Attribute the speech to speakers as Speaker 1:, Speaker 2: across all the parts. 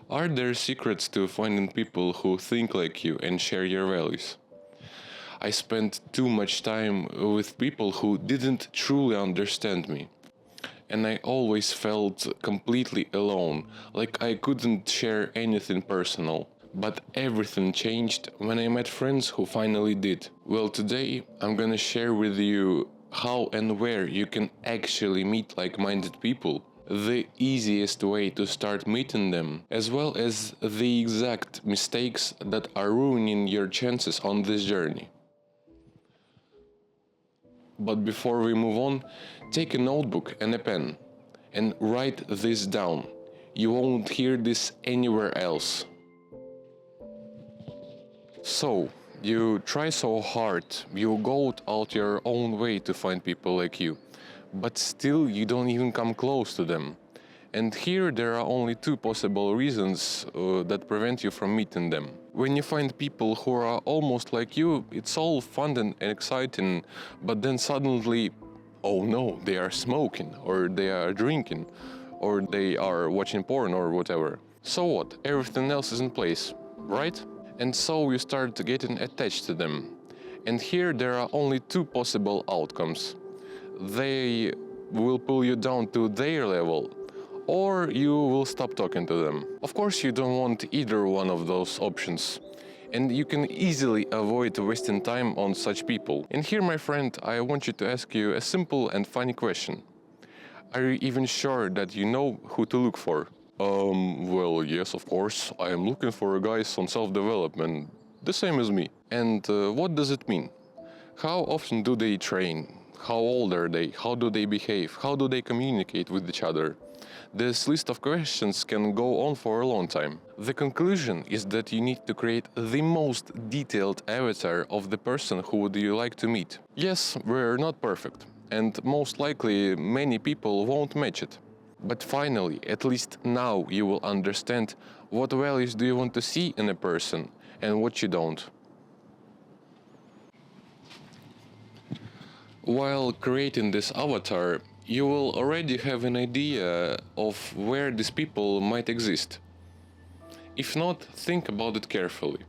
Speaker 1: Are there secrets to finding people who think like you and share your values? I spent too much time with people who didn't truly understand me. And I always felt completely alone, like I couldn't share anything personal. But everything changed when I met friends who finally did. Well, today I'm gonna share with you how and where you can actually meet like minded people, the easiest way to start meeting them, as well as the exact mistakes that are ruining your chances on this journey. But before we move on, take a notebook and a pen and write this down. You won't hear this anywhere else. So, you try so hard, you go out your own way to find people like you, but still you don't even come close to them. And here there are only two possible reasons that prevent you from meeting them. When you find people who are almost like you, it's all fun and exciting, but then suddenly, oh no, they are smoking, or they are drinking, or they are watching porn or whatever. So what? Everything else is in place, right? And so you start getting attached to them. And here there are only two possible outcomes. They will pull you down to their level, or you will stop talking to them. Of course, you don't want either one of those options. And you can easily avoid wasting time on such people. And here, my friend, I want you to ask you a simple and funny question. Are you even sure that you know who to look for? Well, yes, of course. I am looking for guys on self-development, the same as me. And what does it mean? How often do they train? How old are they? How do they behave? How do they communicate with each other? This list of questions can go on for a long time. The conclusion is that you need to create the most detailed avatar of the person who would you like to meet. Yes, we're not perfect, and most likely many people won't match it. But finally, at least now you will understand what values do you want to see in a person and what you don't. While creating this avatar, you will already have an idea of where these people might exist. If not, think about it carefully.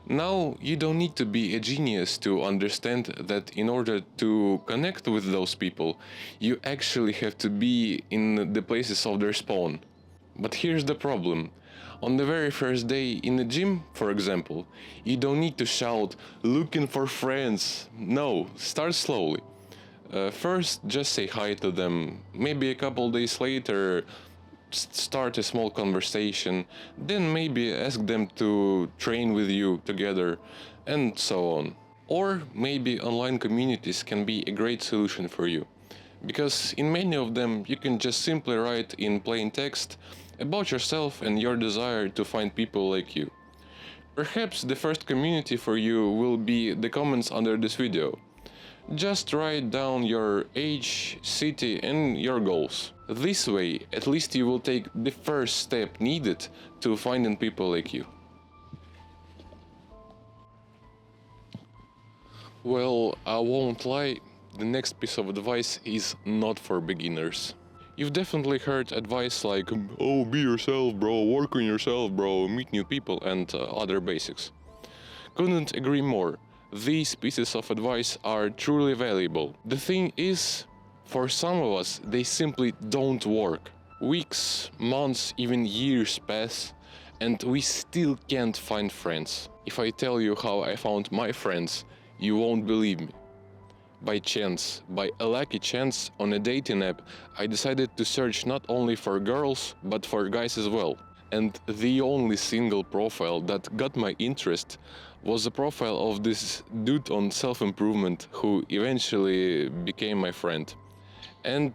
Speaker 1: Now, you don't need to be a genius to understand that in order to connect with those people, you actually have to be in the places of their spawn. But here's the problem. On the very first day in the gym, for example, you don't need to shout, "Looking for friends." No, start slowly. First, just say hi to them. Maybe a couple days later, start a small conversation. Then maybe ask them to train with you together, and so on. Or maybe online communities can be a great solution for you. Because in many of them, you can just simply write in plain text about yourself and your desire to find people like you. Perhaps the first community for you will be the comments under this video. Just write down your age, city, and your goals. This way, at least you will take the first step needed to finding people like you. Well, I won't lie, the next piece of advice is not for beginners. You've definitely heard advice like, oh, be yourself, bro, work on yourself, bro, meet new people, and other basics. Couldn't agree more. These pieces of advice are truly valuable. The thing is, for some of us, they simply don't work. Weeks, months, even years pass, and we still can't find friends. If I tell you how I found my friends, you won't believe me. By chance, by a lucky chance, on a dating app, I decided to search not only for girls, but for guys as well. And the only single profile that got my interest was the profile of this dude on self-improvement who eventually became my friend and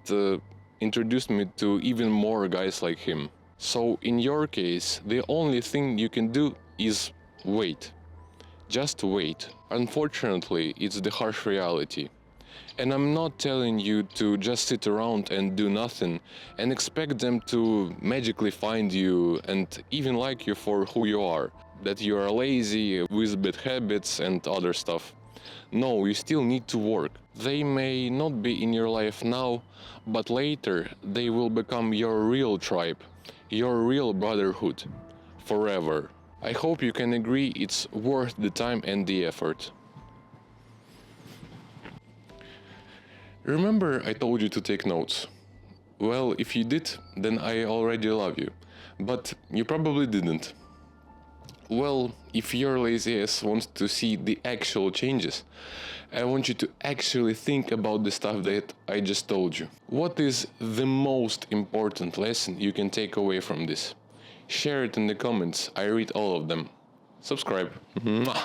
Speaker 1: introduced me to even more guys like him. So in your case, the only thing you can do is wait. Just wait. Unfortunately, it's the harsh reality. And I'm not telling you to just sit around and do nothing and expect them to magically find you and even like you for who you are, that you are lazy, with bad habits and other stuff. No, you still need to work. They may not be in your life now, but later they will become your real tribe, your real brotherhood. forever. I hope you can agree it's worth the time and the effort. Remember I told you to take notes? Well, if you did, then I already love you. But you probably didn't. Well, if your lazy ass wants to see the actual changes, I want you to actually think about the stuff that I just told you. What is the most important lesson you can take away from this? Share it in the comments, I read all of them. Subscribe. Mwah.